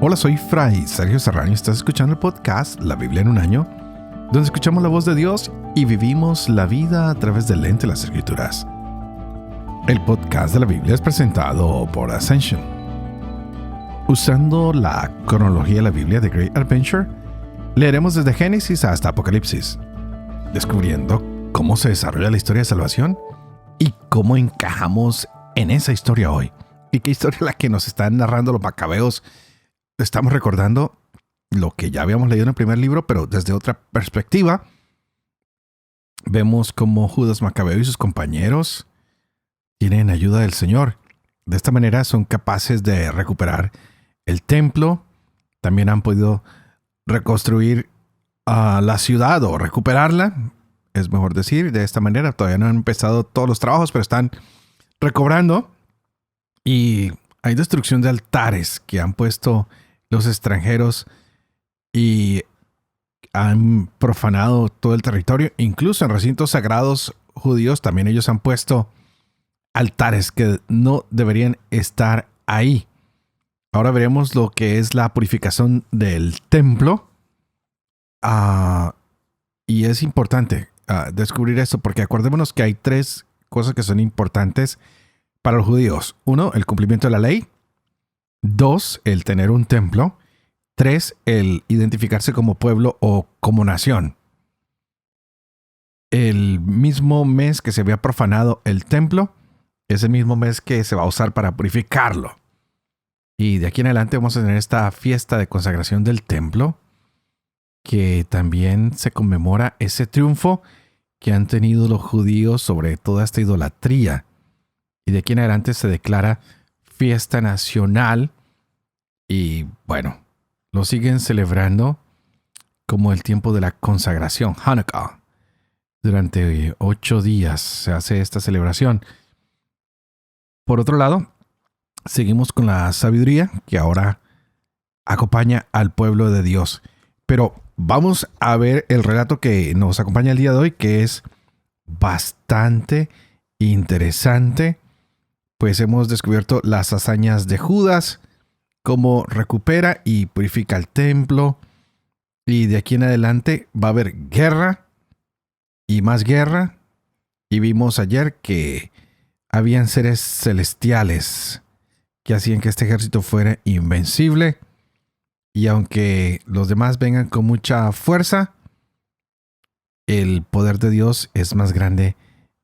Hola, soy Fray Sergio Serrano y estás escuchando el podcast La Biblia en un año, donde escuchamos la voz de Dios y vivimos la vida a través del lente de las Escrituras. El podcast de la Biblia es presentado por Ascension. Usando la cronología de la Biblia de Great Adventure, leeremos desde Génesis hasta Apocalipsis, descubriendo cómo se desarrolla la historia de salvación y cómo encajamos en esa historia hoy. Y qué historia es la que nos están narrando los macabeos. Estamos recordando lo que ya habíamos leído en el primer libro, pero desde otra perspectiva. Vemos cómo Judas Macabeo y sus compañeros tienen ayuda del Señor. De esta manera son capaces de recuperar el templo. También han podido reconstruir la ciudad o recuperarla. Es mejor decir, de esta manera. Todavía no han empezado todos los trabajos, pero están recobrando. Y hay destrucción de altares que han puesto los extranjeros y han profanado todo el territorio. Incluso en recintos sagrados judíos también ellos han puesto altares que no deberían estar ahí. Ahora veremos lo que es la purificación del templo. Y es importante descubrir esto porque acordémonos que hay tres cosas que son importantes para los judíos. 1, el cumplimiento de la ley. 2, el tener un templo. 3, el identificarse como pueblo o como nación. El mismo mes que se había profanado el templo es el mismo mes que se va a usar para purificarlo. Y de aquí en adelante vamos a tener esta fiesta de consagración del templo, que también se conmemora ese triunfo que han tenido los judíos sobre toda esta idolatría. Y de aquí en adelante se declara fiesta nacional. Y bueno, lo siguen celebrando como el tiempo de la consagración, Hanukkah. Durante 8 días se hace esta celebración. Por otro lado, seguimos con la sabiduría que ahora acompaña al pueblo de Dios. Pero vamos a ver el relato que nos acompaña el día de hoy, que es bastante interesante. Pues hemos descubierto las hazañas de Judas, cómo recupera y purifica el templo. Y de aquí en adelante va a haber guerra y más guerra. Y vimos ayer que habían seres celestiales que hacían que este ejército fuera invencible. Y aunque los demás vengan con mucha fuerza, el poder de Dios es más grande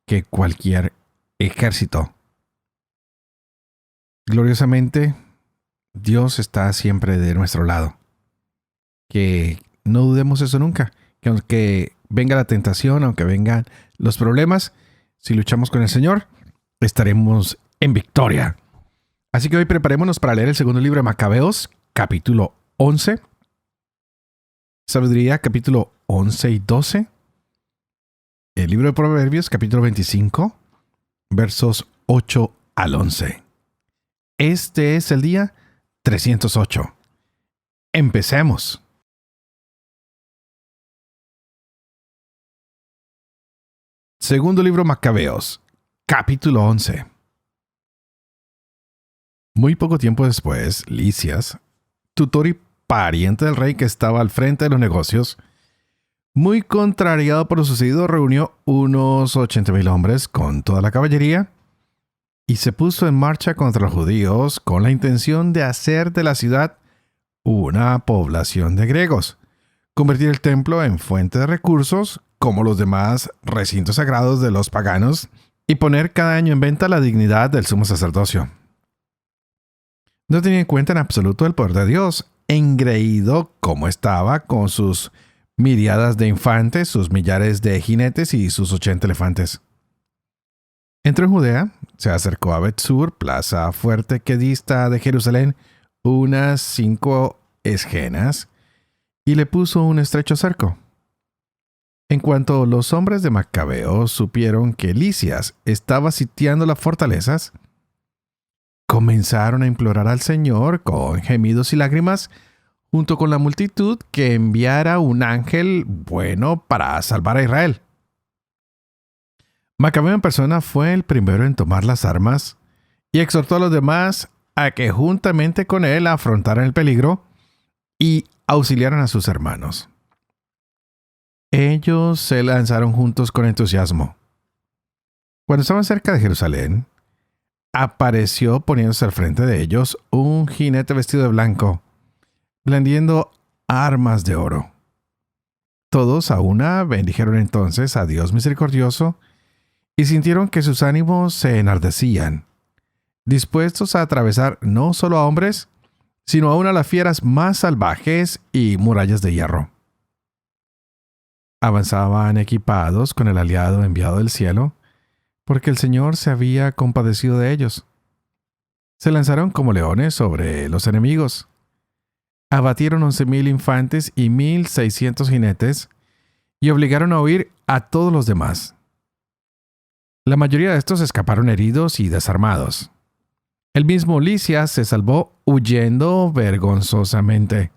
que cualquier ejército. Gloriosamente, Dios está siempre de nuestro lado. Que no dudemos eso nunca. Que aunque venga la tentación, aunque vengan los problemas, si luchamos con el Señor, estaremos en victoria. Así que hoy preparémonos para leer el segundo libro de Macabeos, capítulo 11. Sabiduría, capítulo 11 y 12. El libro de Proverbios, capítulo 25, versos 8 al 11. Este es el día 308. Empecemos. Segundo libro Macabeos, capítulo 11. Muy poco tiempo después, Lisias, tutor y pariente del rey que estaba al frente de los negocios, muy contrariado por lo sucedido, reunió unos 80,000 hombres con toda la caballería y se puso en marcha contra los judíos con la intención de hacer de la ciudad una población de griegos, convertir el templo en fuente de recursos como los demás recintos sagrados de los paganos y poner cada año en venta la dignidad del sumo sacerdocio. No tenía en cuenta en absoluto el poder de Dios, engreído como estaba con sus miriadas de infantes, sus millares de jinetes y sus 80 elefantes. Entró en Judea, se acercó a Bet-sur, plaza fuerte que dista de Jerusalén unas 5 esgenas, y le puso un estrecho cerco. En cuanto los hombres de Macabeo supieron que Lisias estaba sitiando las fortalezas, comenzaron a implorar al Señor con gemidos y lágrimas, junto con la multitud, que enviara un ángel bueno para salvar a Israel. Macabeo en persona fue el primero en tomar las armas y exhortó a los demás a que juntamente con él afrontaran el peligro y auxiliaron a sus hermanos. Ellos se lanzaron juntos con entusiasmo. Cuando estaban cerca de Jerusalén, apareció poniéndose al frente de ellos un jinete vestido de blanco, blandiendo armas de oro. Todos a una bendijeron entonces a Dios misericordioso y sintieron que sus ánimos se enardecían, dispuestos a atravesar no solo a hombres, sino aún a las fieras más salvajes y murallas de hierro. Avanzaban equipados con el aliado enviado del cielo, porque el Señor se había compadecido de ellos. Se lanzaron como leones sobre los enemigos. Abatieron 11,000 infantes y 1,600 jinetes, y obligaron a huir a todos los demás. La mayoría de estos escaparon heridos y desarmados. El mismo Lisias se salvó huyendo vergonzosamente.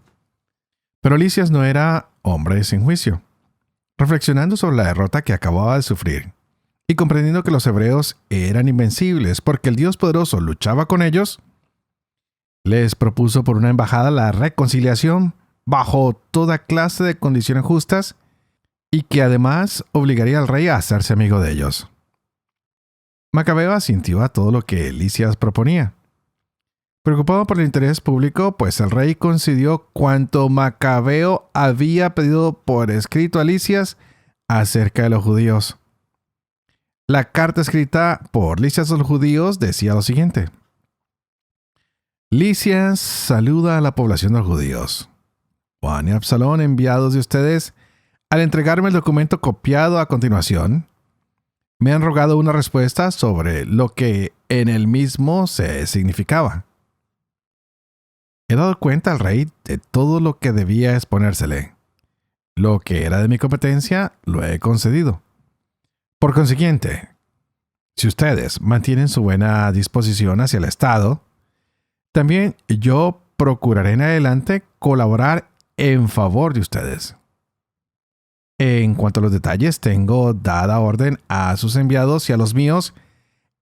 Pero Lisias no era hombre sin juicio. Reflexionando sobre la derrota que acababa de sufrir, y comprendiendo que los hebreos eran invencibles porque el Dios poderoso luchaba con ellos, les propuso por una embajada la reconciliación bajo toda clase de condiciones justas y que además obligaría al rey a hacerse amigo de ellos. Macabeo asintió a todo lo que Lisias proponía. Preocupado por el interés público, pues el rey concedió cuanto Macabeo había pedido por escrito a Lisias acerca de los judíos. La carta escrita por Lisias a los judíos decía lo siguiente: Lisias saluda a la población de los judíos. Juan y Absalón, enviados de ustedes, al entregarme el documento copiado a continuación, me han rogado una respuesta sobre lo que en el mismo se significaba. He dado cuenta al rey de todo lo que debía exponérsele. Lo que era de mi competencia lo he concedido. Por consiguiente, si ustedes mantienen su buena disposición hacia el Estado, también yo procuraré en adelante colaborar en favor de ustedes. En cuanto a los detalles, tengo dada orden a sus enviados y a los míos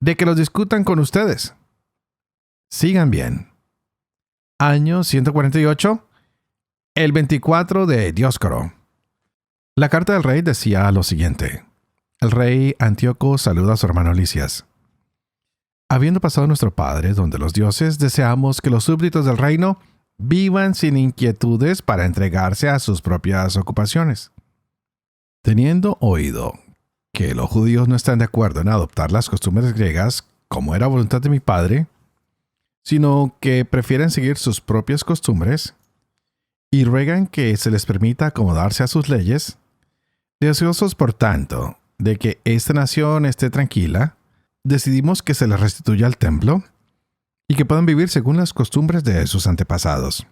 de que los discutan con ustedes. Sigan bien. Año 148, el 24 de Dioscoro. La carta del rey decía lo siguiente: el rey Antíoco saluda a su hermano Lisias. Habiendo pasado nuestro padre donde los dioses, deseamos que los súbditos del reino vivan sin inquietudes para entregarse a sus propias ocupaciones. Teniendo oído que los judíos no están de acuerdo en adoptar las costumbres griegas como era voluntad de mi padre, sino que prefieren seguir sus propias costumbres y ruegan que se les permita acomodarse a sus leyes, deseosos por tanto de que esta nación esté tranquila, decidimos que se les restituya el templo y que puedan vivir según las costumbres de sus antepasados.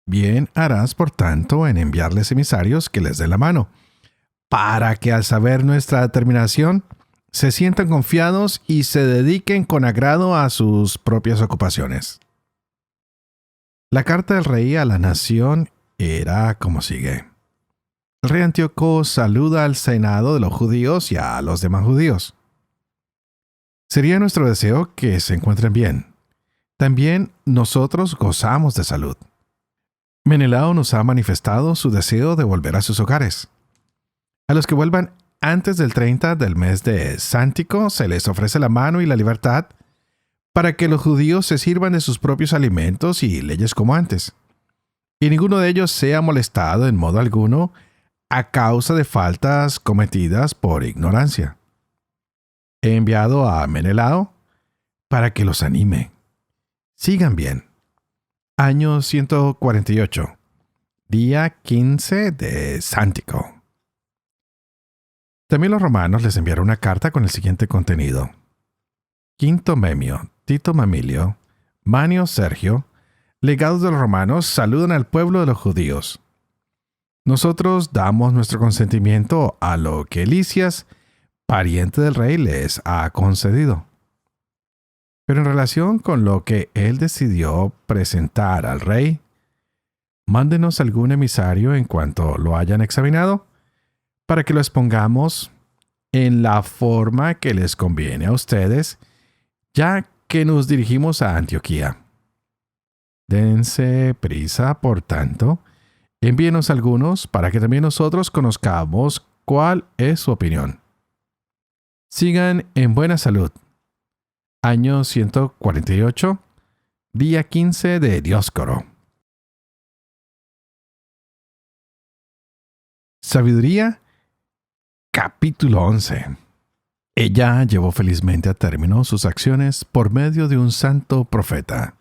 Bien harás, por tanto, en enviarles emisarios que les den la mano, para que al saber nuestra determinación, se sientan confiados y se dediquen con agrado a sus propias ocupaciones. La carta del rey a la nación era como sigue: el rey Antíoco saluda al senado de los judíos y a los demás judíos. Sería nuestro deseo que se encuentren bien. También nosotros gozamos de salud. Menelao nos ha manifestado su deseo de volver a sus hogares. A los que vuelvan antes del 30 del mes de Sántico se les ofrece la mano y la libertad para que los judíos se sirvan de sus propios alimentos y leyes como antes, y ninguno de ellos sea molestado en modo alguno a causa de faltas cometidas por ignorancia. He enviado a Menelao para que los anime. Sigan bien. Año 148. Día 15 de Sántico. También los romanos les enviaron una carta con el siguiente contenido: Quinto Memio, Tito Mamilio, Manio Sergio, legados de los romanos, saludan al pueblo de los judíos. Nosotros damos nuestro consentimiento a lo que Lisias, pariente del rey, les ha concedido. Pero en relación con lo que él decidió presentar al rey, mándenos algún emisario en cuanto lo hayan examinado, para que lo expongamos en la forma que les conviene a ustedes, ya que nos dirigimos a Antioquía. Dense prisa, por tanto, envíenos algunos para que también nosotros conozcamos cuál es su opinión. Sigan en buena salud. Año 148, día 15 de Dioscoro. Sabiduría, capítulo 11. Ella llevó felizmente a término sus acciones por medio de un santo profeta.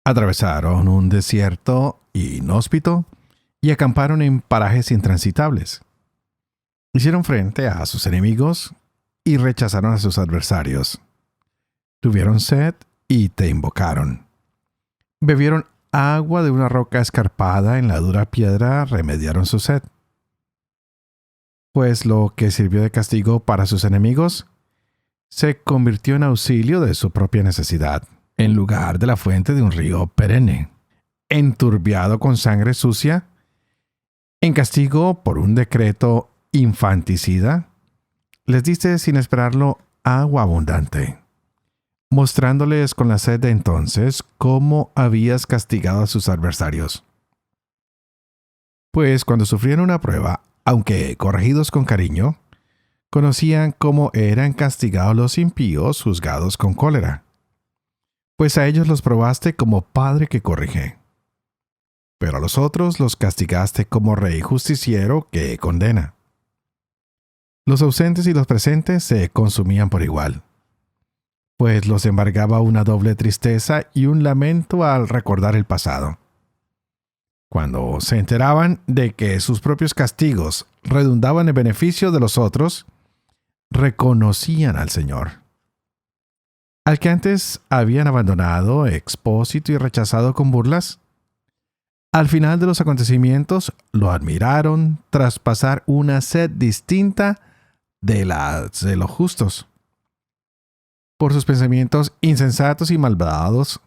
Atravesaron un desierto inhóspito y acamparon en parajes intransitables. Hicieron frente a sus enemigos y rechazaron a sus adversarios. Tuvieron sed y te invocaron. Bebieron agua de una roca escarpada en la dura piedra, remediaron su sed. Pues lo que sirvió de castigo para sus enemigos se convirtió en auxilio de su propia necesidad, en lugar de la fuente de un río perenne. Enturbiado con sangre sucia, en castigo por un decreto infanticida, les diste sin esperarlo agua abundante, mostrándoles con la sed de entonces cómo habías castigado a sus adversarios. Pues cuando sufrían una prueba, aunque corregidos con cariño, conocían cómo eran castigados los impíos juzgados con cólera. Pues a ellos los probaste como padre que corrige. Pero a los otros los castigaste como rey justiciero que condena. Los ausentes y los presentes se consumían por igual, pues los embargaba una doble tristeza y un lamento al recordar el pasado. Cuando se enteraban de que sus propios castigos redundaban en beneficio de los otros, reconocían al Señor. Al que antes habían abandonado, expósito y rechazado con burlas, al final de los acontecimientos lo admiraron tras pasar una sed distinta de las de los justos. Por sus pensamientos insensatos y malvados,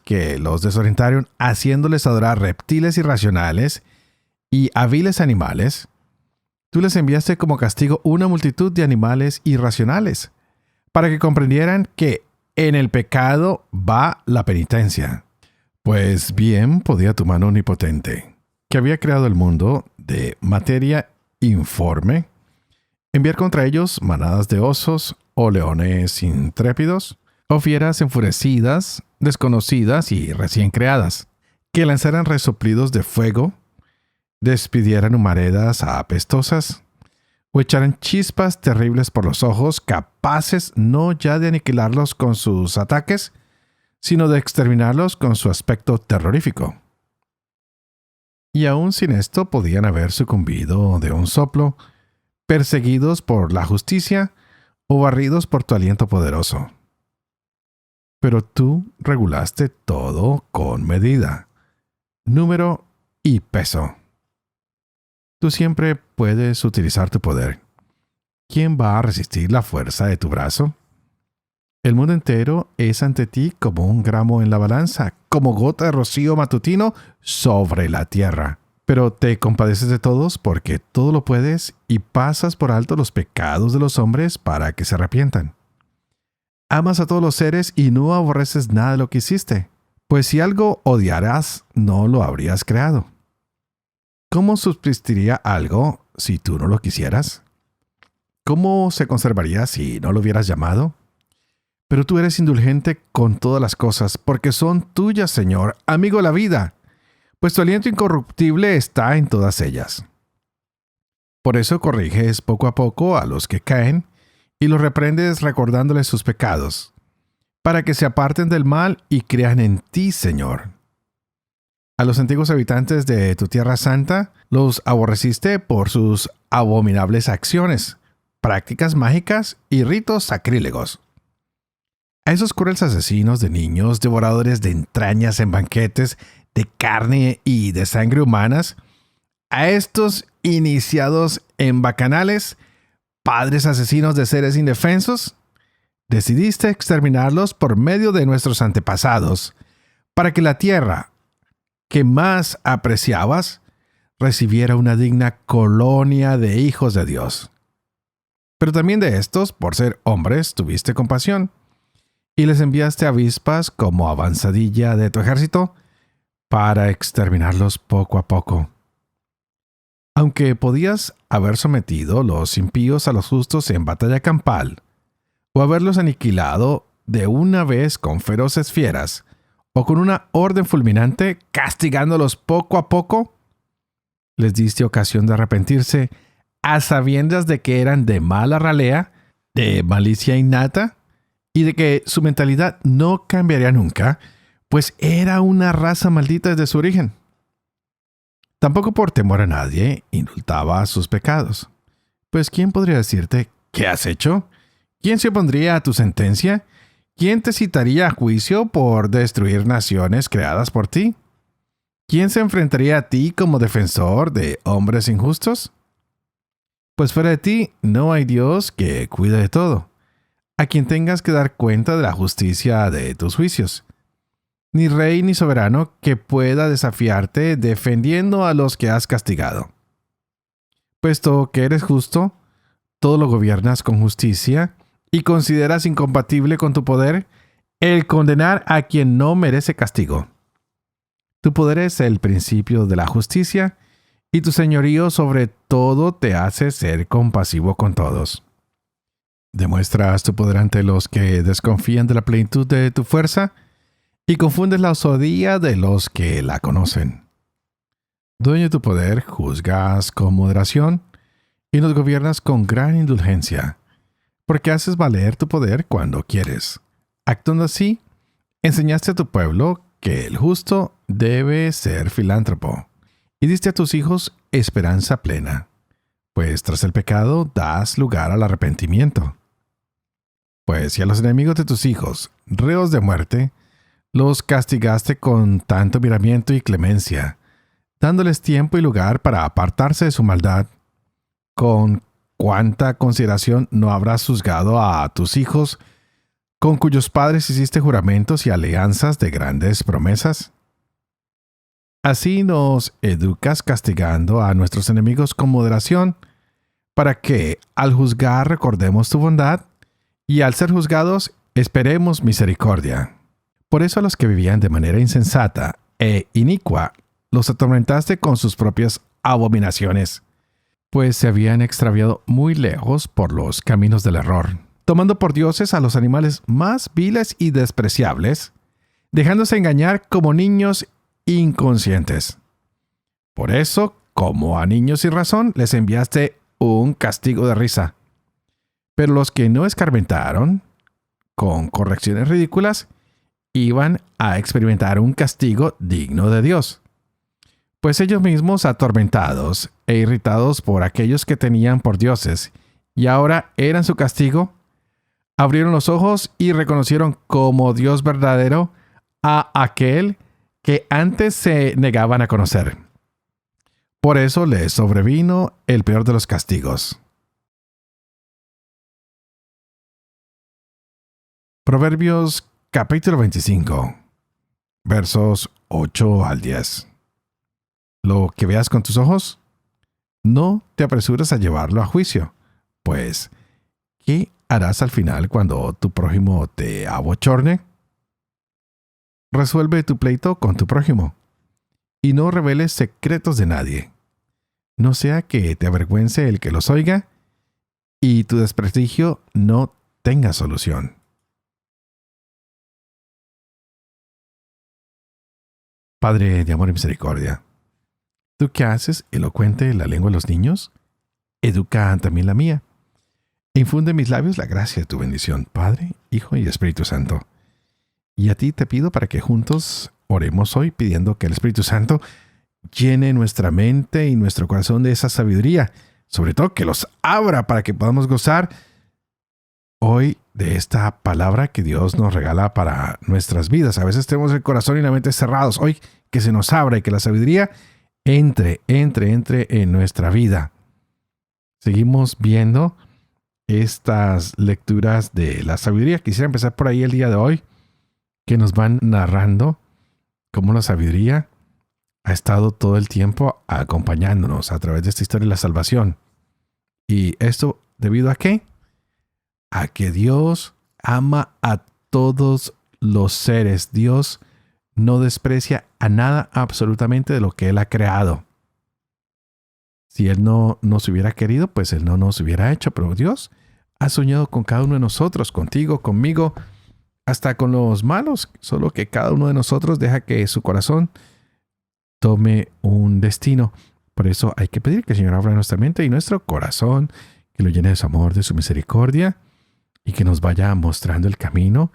que los desorientaron haciéndoles adorar reptiles irracionales y hábiles animales, tú les enviaste como castigo una multitud de animales irracionales, para que comprendieran que en el pecado va la penitencia. Pues bien podía tu mano omnipotente, que había creado el mundo de materia informe, enviar contra ellos manadas de osos o leones intrépidos, o fieras enfurecidas, desconocidas y recién creadas, que lanzaran resoplidos de fuego, despidieran humaredas apestosas, o echaran chispas terribles por los ojos, capaces no ya de aniquilarlos con sus ataques, sino de exterminarlos con su aspecto terrorífico. Y aún sin esto podían haber sucumbido de un soplo, perseguidos por la justicia o barridos por tu aliento poderoso. Pero tú regulaste todo con medida, número y peso. Tú siempre puedes utilizar tu poder. ¿Quién va a resistir la fuerza de tu brazo? El mundo entero es ante ti como un gramo en la balanza, como gota de rocío matutino sobre la tierra. Pero te compadeces de todos porque todo lo puedes y pasas por alto los pecados de los hombres para que se arrepientan. Amas a todos los seres y no aborreces nada de lo que hiciste, pues si algo odiaras, no lo habrías creado. ¿Cómo subsistiría algo si tú no lo quisieras? ¿Cómo se conservaría si no lo hubieras llamado? Pero tú eres indulgente con todas las cosas, porque son tuyas, Señor, amigo de la vida, pues tu aliento incorruptible está en todas ellas. Por eso corriges poco a poco a los que caen, y los reprendes recordándoles sus pecados, para que se aparten del mal y crean en ti, Señor. A los antiguos habitantes de tu tierra santa los aborreciste por sus abominables acciones, prácticas mágicas y ritos sacrílegos. A esos crueles asesinos de niños, devoradores de entrañas en banquetes, de carne y de sangre humanas, a estos iniciados en bacanales, padres asesinos de seres indefensos, decidiste exterminarlos por medio de nuestros antepasados, para que la tierra que más apreciabas recibiera una digna colonia de hijos de Dios. Pero también de estos, por ser hombres, tuviste compasión, y les enviaste avispas como avanzadilla de tu ejército para exterminarlos poco a poco. Aunque podías haber sometido los impíos a los justos en batalla campal, o haberlos aniquilado de una vez con feroces fieras, o con una orden fulminante, castigándolos poco a poco, les diste ocasión de arrepentirse a sabiendas de que eran de mala ralea, de malicia innata, y de que su mentalidad no cambiaría nunca, pues era una raza maldita desde su origen. Tampoco por temor a nadie indultaba sus pecados. Pues ¿quién podría decirte qué has hecho? ¿Quién se opondría a tu sentencia? ¿Quién te citaría a juicio por destruir naciones creadas por ti? ¿Quién se enfrentaría a ti como defensor de hombres injustos? Pues fuera de ti no hay Dios que cuide de todo, a quien tengas que dar cuenta de la justicia de tus juicios. Ni rey ni soberano que pueda desafiarte defendiendo a los que has castigado. Puesto que eres justo, todo lo gobiernas con justicia y consideras incompatible con tu poder el condenar a quien no merece castigo. Tu poder es el principio de la justicia y tu señorío sobre todo te hace ser compasivo con todos. Demuestras tu poder ante los que desconfían de la plenitud de tu fuerza y confundes la osadía de los que la conocen. Dueño de tu poder, juzgas con moderación y nos gobiernas con gran indulgencia, porque haces valer tu poder cuando quieres. Actuando así, enseñaste a tu pueblo que el justo debe ser filántropo, y diste a tus hijos esperanza plena, pues tras el pecado das lugar al arrepentimiento. Pues si a los enemigos de tus hijos, reos de muerte, los castigaste con tanto miramiento y clemencia, dándoles tiempo y lugar para apartarse de su maldad, con cuánta consideración no habrás juzgado a tus hijos, con cuyos padres hiciste juramentos y alianzas de grandes promesas. Así nos educas castigando a nuestros enemigos con moderación, para que al juzgar recordemos tu bondad y al ser juzgados esperemos misericordia. Por eso a los que vivían de manera insensata e inicua los atormentaste con sus propias abominaciones, pues se habían extraviado muy lejos por los caminos del error, tomando por dioses a los animales más viles y despreciables, dejándose engañar como niños inconscientes. Por eso, como a niños sin razón, les enviaste un castigo de risa. Pero los que no escarmentaron, con correcciones ridículas, iban a experimentar un castigo digno de Dios. Pues ellos mismos, atormentados e irritados por aquellos que tenían por dioses, y ahora eran su castigo, abrieron los ojos y reconocieron como Dios verdadero a aquel que antes se negaban a conocer. Por eso les sobrevino el peor de los castigos. Proverbios capítulo 25, versos 8 al 10. Lo que veas con tus ojos, no te apresures a llevarlo a juicio, pues, ¿qué harás al final cuando tu prójimo te abochorne? Resuelve tu pleito con tu prójimo, y no reveles secretos de nadie, no sea que te avergüence el que los oiga, y tu desprestigio no tenga solución. Padre de amor y misericordia, ¿tú qué haces elocuente la lengua de los niños? Educa también la mía. E infunde en mis labios la gracia de tu bendición, Padre, Hijo y Espíritu Santo. Y a ti te pido para que juntos oremos hoy pidiendo que el Espíritu Santo llene nuestra mente y nuestro corazón de esa sabiduría, sobre todo que los abra para que podamos gozar hoy de esta palabra que Dios nos regala para nuestras vidas. A veces tenemos el corazón y la mente cerrados. Hoy que se nos abra y que la sabiduría entre en nuestra vida. Seguimos viendo estas lecturas de la sabiduría. Quisiera empezar por ahí el día de hoy, que nos van narrando cómo la sabiduría ha estado todo el tiempo acompañándonos a través de esta historia de la salvación. ¿Y esto debido a qué? A que Dios ama a todos los seres. Dios no desprecia a nada absolutamente de lo que Él ha creado. Si Él no nos hubiera querido, pues Él no nos hubiera hecho. Pero Dios ha soñado con cada uno de nosotros, contigo, conmigo, hasta con los malos. Solo que cada uno de nosotros deja que su corazón tome un destino. Por eso hay que pedir que el Señor abra nuestra mente y nuestro corazón, que lo llene de su amor, de su misericordia, y que nos vaya mostrando el camino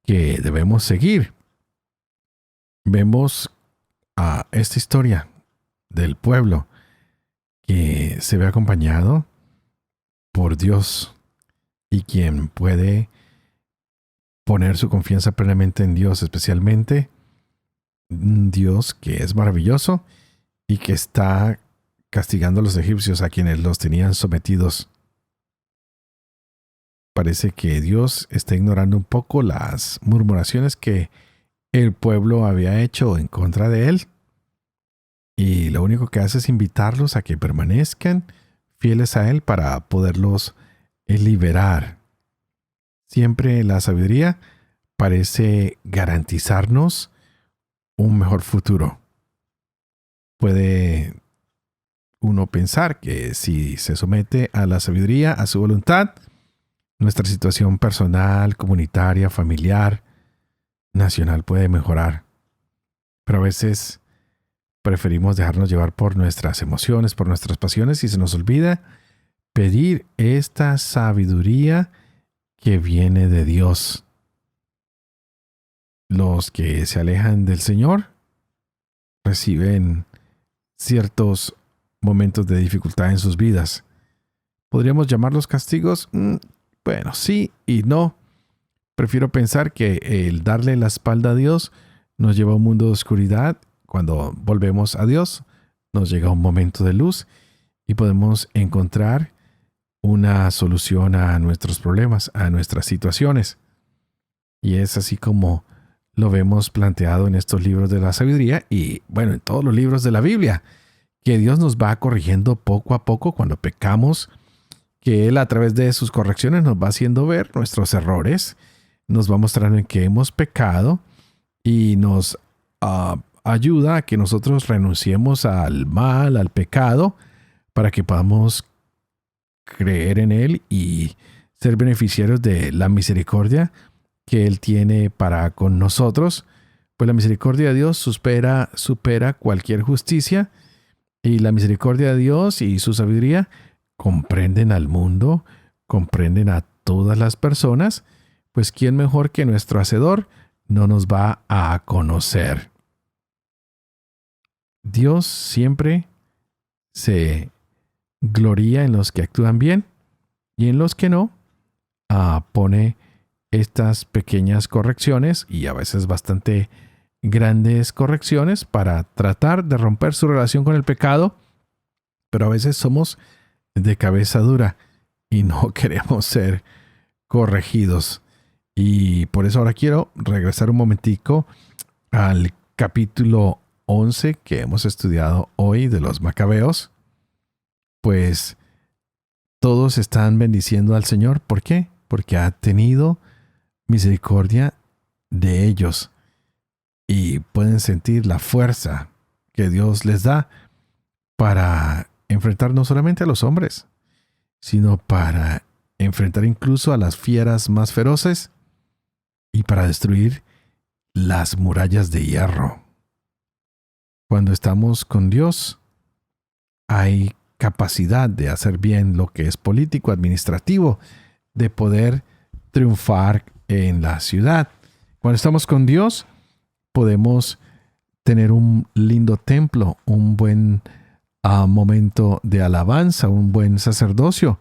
que debemos seguir. Vemos a esta historia del pueblo que se ve acompañado por Dios, y quien puede poner su confianza plenamente en Dios, especialmente un Dios que es maravilloso y que está castigando a los egipcios, a quienes los tenían sometidos. Parece que Dios está ignorando un poco las murmuraciones que el pueblo había hecho en contra de él, y lo único que hace es invitarlos a que permanezcan fieles a él para poderlos liberar. Siempre la sabiduría parece garantizarnos un mejor futuro. Puede uno pensar que si se somete a la sabiduría, a su voluntad, nuestra situación personal, comunitaria, familiar, nacional puede mejorar. Pero a veces preferimos dejarnos llevar por nuestras emociones, por nuestras pasiones, y se nos olvida pedir esta sabiduría que viene de Dios. Los que se alejan del Señor reciben ciertos momentos de dificultad en sus vidas. ¿Podríamos llamarlos castigos? Bueno, sí y no. Prefiero pensar que el darle la espalda a Dios nos lleva a un mundo de oscuridad. Cuando volvemos a Dios, nos llega un momento de luz y podemos encontrar una solución a nuestros problemas, a nuestras situaciones. Y es así como lo vemos planteado en estos libros de la sabiduría y, bueno, en todos los libros de la Biblia, que Dios nos va corrigiendo poco a poco cuando pecamos, que Él a través de sus correcciones nos va haciendo ver nuestros errores, nos va mostrando en qué hemos pecado y nos ayuda a que nosotros renunciemos al mal, al pecado, para que podamos creer en Él y ser beneficiarios de la misericordia que Él tiene para con nosotros. Pues la misericordia de Dios supera cualquier justicia, y la misericordia de Dios y su sabiduría comprenden al mundo, comprenden a todas las personas. Pues ¿quién mejor que nuestro Hacedor no nos va a conocer? Dios siempre se gloria en los que actúan bien, y en los que no, pone estas pequeñas correcciones, y a veces bastante grandes correcciones, para tratar de romper su relación con el pecado. Pero a veces somos de cabeza dura y no queremos ser corregidos. Y por eso ahora quiero regresar un momentico al capítulo 11 que hemos estudiado hoy de los Macabeos. Pues todos están bendiciendo al Señor. ¿Por qué? Porque ha tenido misericordia de ellos y pueden sentir la fuerza que Dios les da para enfrentar no solamente a los hombres, sino para enfrentar incluso a las fieras más feroces y para destruir las murallas de hierro. Cuando estamos con Dios, hay capacidad de hacer bien lo que es político, administrativo, de poder triunfar en la ciudad. Cuando estamos con Dios, podemos tener un lindo templo, un buen momento de alabanza, un buen sacerdocio,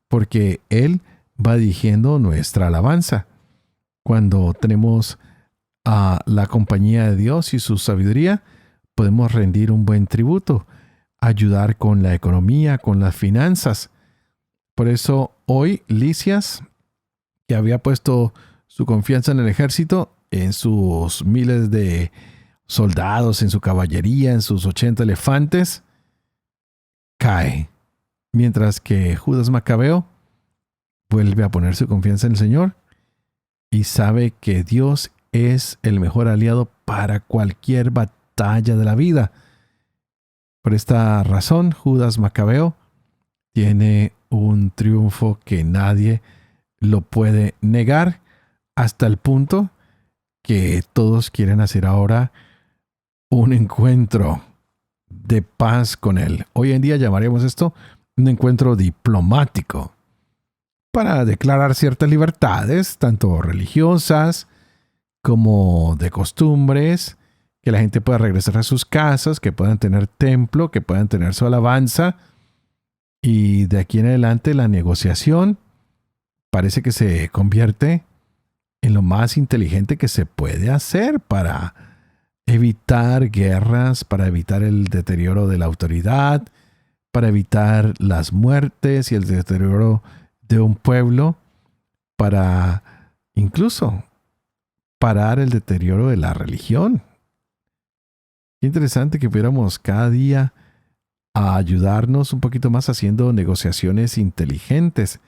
porque Él va dirigiendo nuestra alabanza. Cuando tenemos la compañía de Dios y su sabiduría, podemos rendir un buen tributo, ayudar con la economía, con las finanzas. Por eso hoy Lisias, que había puesto su confianza en el ejército, en sus miles de soldados, en su caballería, en sus 80 elefantes, cae. Mientras que Judas Macabeo vuelve a poner su confianza en el Señor y sabe que Dios es el mejor aliado para cualquier batalla de la vida. Por esta razón, Judas Macabeo tiene un triunfo que nadie lo puede negar, hasta el punto que todos quieren hacer ahora un encuentro de paz con él. Hoy en día llamaríamos esto un encuentro diplomático, para declarar ciertas libertades, tanto religiosas como de costumbres, que la gente pueda regresar a sus casas, que puedan tener templo, que puedan tener su alabanza. Y de aquí en adelante la negociación parece que se convierte en lo más inteligente que se puede hacer para evitar guerras, para evitar el deterioro de la autoridad, para evitar las muertes y el deterioro de un pueblo, para incluso parar el deterioro de la religión. Qué interesante que pudiéramos cada día a ayudarnos un poquito más haciendo negociaciones inteligentes.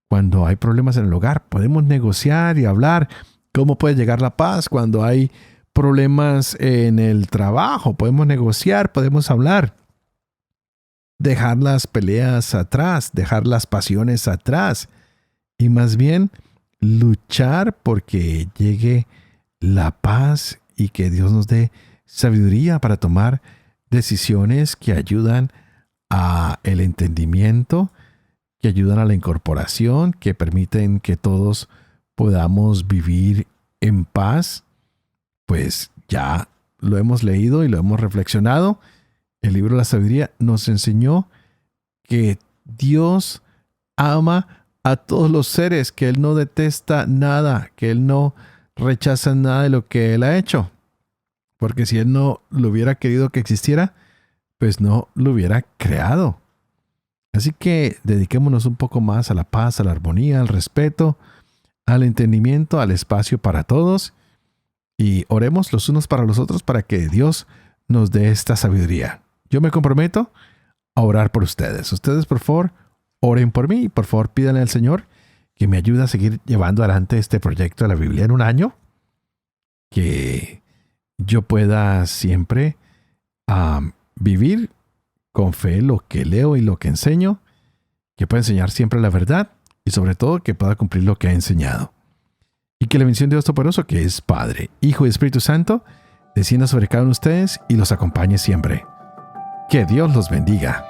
Cuando hay problemas en el hogar, podemos negociar y hablar cómo puede llegar la paz. Cuando hay problemas en el trabajo, podemos negociar, podemos hablar. Dejar las peleas atrás, dejar las pasiones atrás y más bien luchar porque llegue la paz y que Dios nos dé sabiduría para tomar decisiones que ayudan a el entendimiento, que ayudan a la incorporación, que permiten que todos podamos vivir en paz. Pues ya lo hemos leído y lo hemos reflexionado. El libro de la sabiduría nos enseñó que Dios ama a todos los seres, que Él no detesta nada, que Él no rechaza nada de lo que Él ha hecho. Porque si Él no lo hubiera querido que existiera, pues no lo hubiera creado. Así que dediquémonos un poco más a la paz, a la armonía, al respeto, al entendimiento, al espacio para todos. Y oremos los unos para los otros para que Dios nos dé esta sabiduría. Yo me comprometo a orar por ustedes. Ustedes, por favor, oren por mí y por favor pídanle al Señor que me ayude a seguir llevando adelante este proyecto de la Biblia en un año. Que yo pueda siempre vivir con fe lo que leo y lo que enseño. Que pueda enseñar siempre la verdad y sobre todo que pueda cumplir lo que ha enseñado. Y que la bendición de Dios Todopoderoso, que es Padre, Hijo y Espíritu Santo, descienda sobre cada uno de ustedes y los acompañe siempre. Que Dios los bendiga.